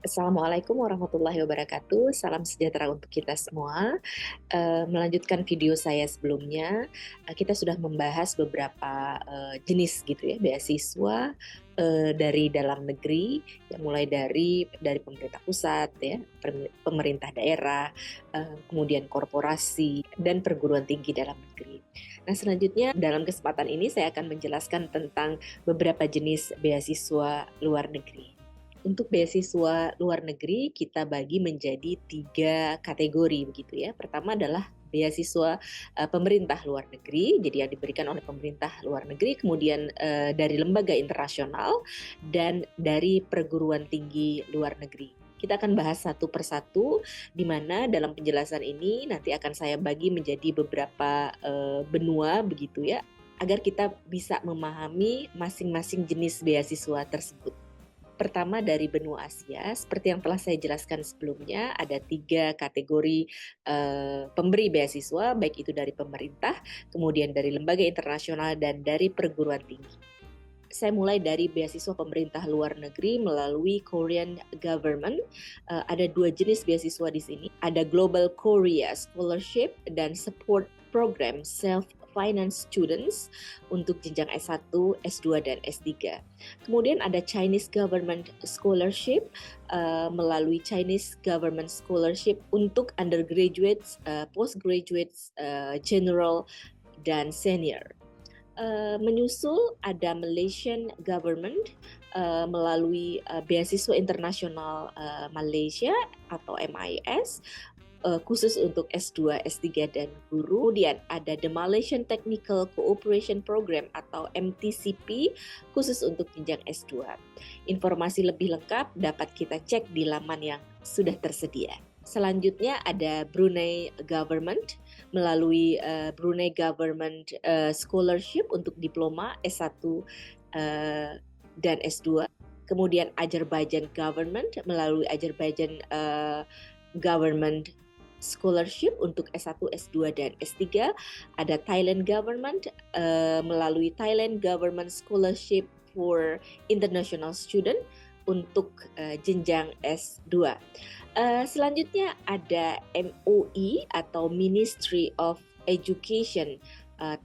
Assalamualaikum warahmatullahi wabarakatuh. Salam sejahtera untuk kita semua. Melanjutkan video saya sebelumnya, kita sudah membahas beberapa jenis gitu ya beasiswa dari dalam negeri, yang mulai dari pemerintah pusat ya, pemerintah daerah, kemudian korporasi dan perguruan tinggi dalam negeri. Nah, selanjutnya dalam kesempatan ini saya akan menjelaskan tentang beberapa jenis beasiswa luar negeri. Untuk beasiswa luar negeri kita bagi menjadi 3 kategori begitu ya. Pertama adalah beasiswa pemerintah luar negeri, jadi yang diberikan oleh pemerintah luar negeri, kemudian dari lembaga internasional dan dari perguruan tinggi luar negeri. Kita akan bahas satu persatu, di mana dalam penjelasan ini nanti akan saya bagi menjadi beberapa benua begitu ya, agar kita bisa memahami masing-masing jenis beasiswa tersebut. Pertama dari benua Asia, seperti yang telah saya jelaskan sebelumnya, ada 3 kategori pemberi beasiswa, baik itu dari pemerintah, kemudian dari lembaga internasional, dan dari perguruan tinggi. Saya mulai dari beasiswa pemerintah luar negeri melalui Korean government. Ada 2 jenis beasiswa di sini. Ada Global Korea Scholarship dan Support Program Self Finance Students untuk jenjang S1, S2, dan S3. Kemudian ada Chinese Government Scholarship melalui Chinese Government Scholarship untuk undergraduates, postgraduates, general, dan senior. Menyusul ada Malaysian Government melalui beasiswa internasional Malaysia atau MIS khusus untuk S2, S3, dan guru. Kemudian ada The Malaysian Technical Cooperation Program atau MTCP khusus untuk jenjang S2. Informasi lebih lengkap dapat kita cek di laman yang sudah tersedia. Selanjutnya ada Brunei Government melalui Brunei Government Scholarship untuk diploma S1 dan S2. Kemudian Azerbaijan Government melalui Azerbaijan Government Scholarship untuk S1, S2, dan S3. Ada Thailand Government melalui Thailand Government Scholarship for International Student untuk jenjang S2. Selanjutnya ada MOE atau Ministry of Education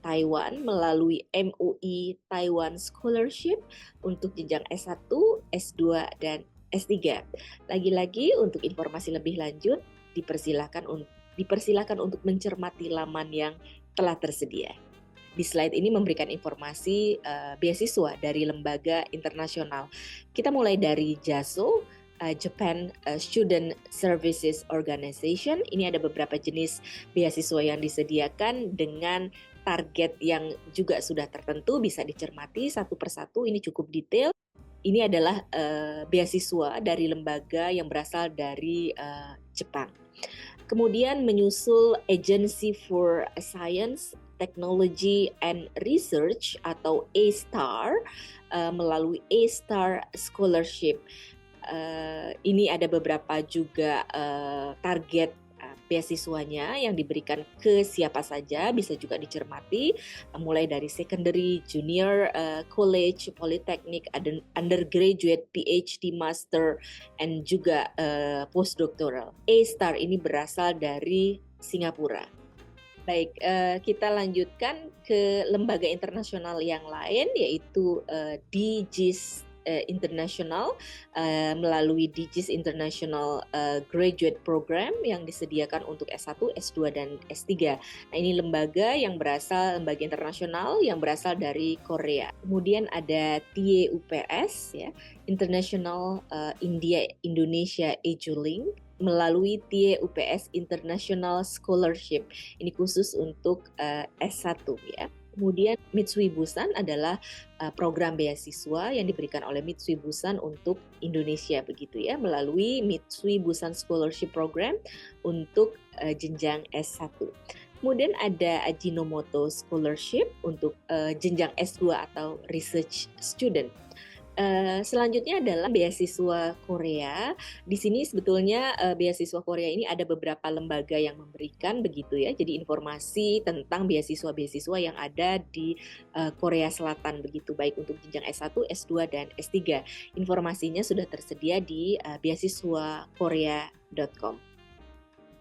Taiwan melalui MOE Taiwan Scholarship untuk jenjang S1, S2, dan S3. Lagi-lagi untuk informasi lebih lanjut dipersilakan untuk mencermati laman yang telah tersedia. Di slide ini memberikan informasi beasiswa dari lembaga internasional. Kita mulai dari JASO, Japan Student Services Organization. Ini ada beberapa jenis beasiswa yang disediakan dengan target yang juga sudah tertentu, bisa dicermati satu persatu, ini cukup detail. Ini adalah beasiswa dari lembaga yang berasal dari Jepang. Kemudian menyusul Agency for Science, Technology and Research atau A-STAR melalui A-STAR Scholarship. Ini ada beberapa juga target beasiswanya yang diberikan ke siapa saja, bisa juga dicermati mulai dari secondary, junior, college, polytechnic, undergraduate, PhD, master, and juga postdoctoral. A-STAR ini berasal dari Singapura. Baik, kita lanjutkan ke lembaga internasional yang lain, yaitu DGIS International melalui DGIS International Graduate Program yang disediakan untuk S1, S2, dan S3. Nah, ini lembaga internasional yang berasal dari Korea. Kemudian ada TUPS ya, International Indonesia EduLink melalui TUPS International Scholarship. Ini khusus untuk S1 ya. Kemudian Mitsui Busan adalah program beasiswa yang diberikan oleh Mitsui Busan untuk Indonesia begitu ya, melalui Mitsui Busan Scholarship Program untuk jenjang S1. Kemudian ada Ajinomoto Scholarship untuk jenjang S2 atau Research Student. Selanjutnya adalah beasiswa Korea. Di sini sebetulnya beasiswa Korea ini ada beberapa lembaga yang memberikan begitu ya. Jadi informasi tentang beasiswa-beasiswa yang ada di Korea Selatan begitu, baik untuk jenjang S1, S2 dan S3. Informasinya sudah tersedia di beasiswakorea.com.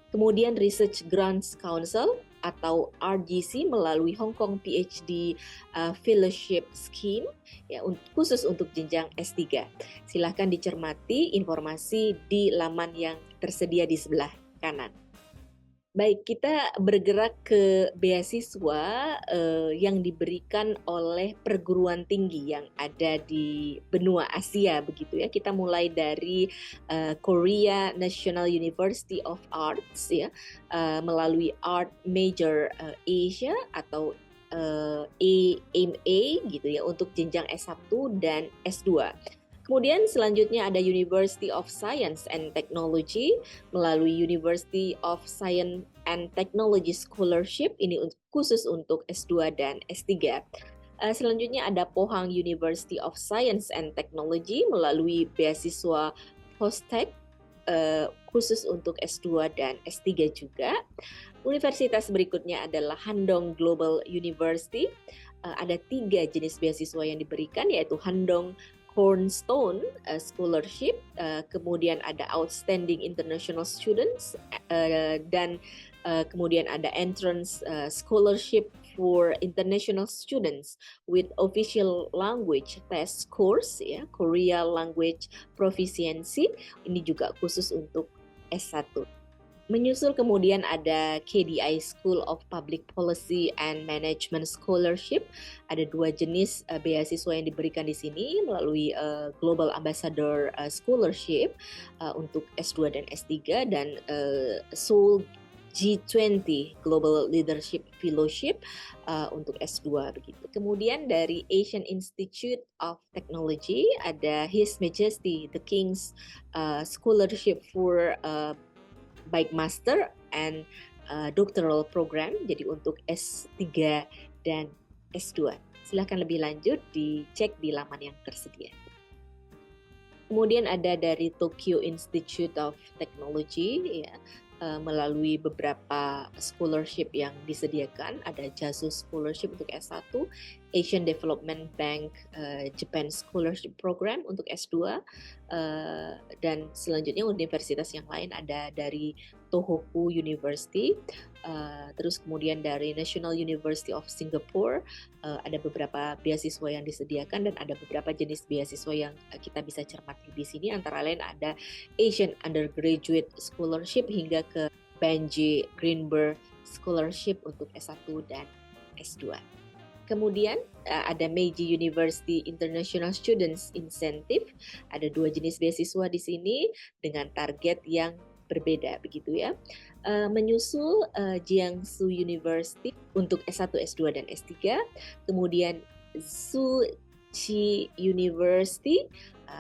Kemudian Research Grants Council atau RGC melalui Hong Kong PhD Fellowship Scheme ya, khusus untuk jenjang S3. Silahkan dicermati informasi di laman yang tersedia di sebelah kanan. Baik, kita bergerak ke beasiswa yang diberikan oleh perguruan tinggi yang ada di benua Asia begitu ya. Kita mulai dari Korea National University of Arts ya, melalui Art Major Asia atau AMA gitu ya untuk jenjang S1 dan S2. Kemudian selanjutnya ada University of Science and Technology melalui University of Science and Technology Scholarship, ini khusus untuk S2 dan S3. Selanjutnya ada Pohang University of Science and Technology melalui beasiswa Hostek khusus untuk S2 dan S3 juga. Universitas berikutnya adalah Handong Global University. Ada 3 jenis beasiswa yang diberikan, yaitu Handong Cornerstone Scholarship, kemudian ada Outstanding International Students, dan kemudian ada Entrance Scholarship for International Students with Official Language Test Course, ya, Korea Language Proficiency. Ini juga khusus untuk S1. Menyusul kemudian ada KDI School of Public Policy and Management Scholarship. Ada 2 jenis beasiswa yang diberikan di sini melalui Global Ambassador Scholarship untuk S2 dan S3 dan Seoul G20 Global Leadership Fellowship untuk S2 begitu. Kemudian dari Asian Institute of Technology ada His Majesty the King's Scholarship for baik master and doctoral program, jadi untuk S3 dan S2. Silahkan lebih lanjut dicek di laman yang tersedia. Kemudian ada dari Tokyo Institute of Technology ya, melalui beberapa scholarship yang disediakan. Ada JASU Scholarship untuk S1, Asian Development Bank Japan Scholarship Program untuk S2, dan selanjutnya universitas yang lain ada dari Tohoku University, terus kemudian dari National University of Singapore. Ada beberapa beasiswa yang disediakan dan ada beberapa jenis beasiswa yang kita bisa cermati di sini, antara lain ada Asian Undergraduate Scholarship hingga ke Benji Greenberg Scholarship untuk S1 dan S2. Kemudian ada Meiji University International Students Incentive. Ada 2 jenis beasiswa di sini dengan target yang berbeda begitu ya. Menyusul Jiangsu University untuk S1, S2 dan S3. Kemudian Tsuchi University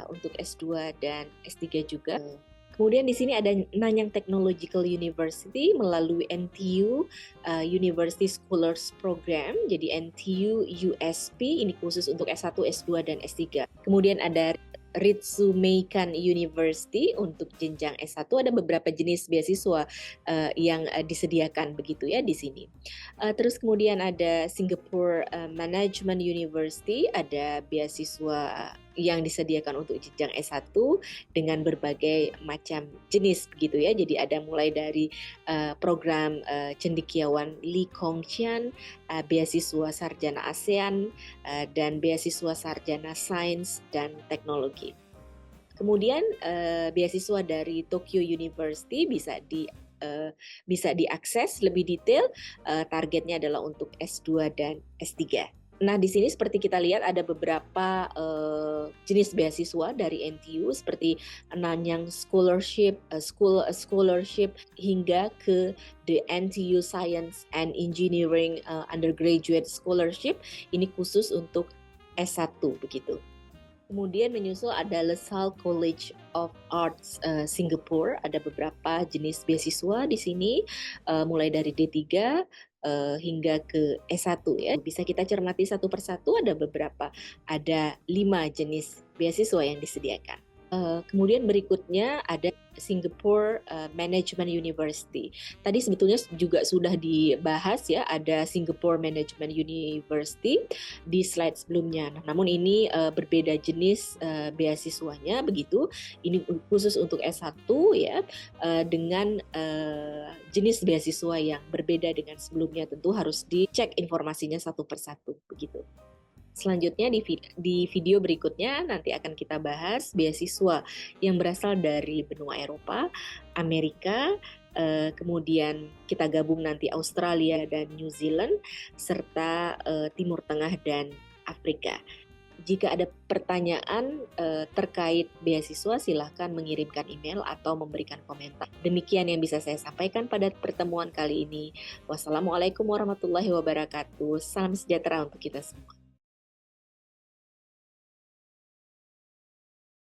untuk S2 dan S3 juga. Kemudian di sini ada Nanyang Technological University melalui NTU University Scholars Program. Jadi NTU USP ini khusus untuk S1, S2 dan S3. Kemudian ada Ritsumeikan University untuk jenjang S1. Ada beberapa jenis beasiswa yang disediakan begitu ya di sini. Terus kemudian ada Singapore Management University, ada beasiswa yang disediakan untuk jenjang S1 dengan berbagai macam jenis begitu ya. Jadi ada mulai dari program cendekiawan Lee Kong Chian, beasiswa sarjana ASEAN, dan beasiswa sarjana sains dan teknologi. Kemudian beasiswa dari Tokyo University bisa diakses lebih detail. Targetnya adalah untuk S2 dan S3. Nah, di sini seperti kita lihat ada beberapa jenis beasiswa dari NTU seperti Nanyang Scholarship, Scholarship hingga ke the NTU Science and Engineering Undergraduate Scholarship. Ini khusus untuk S1 begitu. Kemudian menyusul ada LaSalle College of Arts Singapore. Ada beberapa jenis beasiswa di sini, mulai dari D3, hingga ke S1 ya. Bisa kita cermati satu persatu, ada 5 jenis beasiswa yang disediakan. Kemudian berikutnya ada Singapore Management University. Tadi sebetulnya juga sudah dibahas ya, ada Singapore Management University di slide sebelumnya. Namun ini berbeda jenis beasiswanya begitu. Ini khusus untuk S1 ya, dengan jenis beasiswa yang berbeda dengan sebelumnya. Tentu harus dicek informasinya satu persatu begitu. Selanjutnya di video berikutnya nanti akan kita bahas beasiswa yang berasal dari benua Eropa, Amerika, kemudian kita gabung nanti Australia dan New Zealand, serta Timur Tengah dan Afrika. Jika ada pertanyaan terkait beasiswa, silahkan mengirimkan email atau memberikan komentar. Demikian yang bisa saya sampaikan pada pertemuan kali ini. Wassalamualaikum warahmatullahi wabarakatuh. Salam sejahtera untuk kita semua.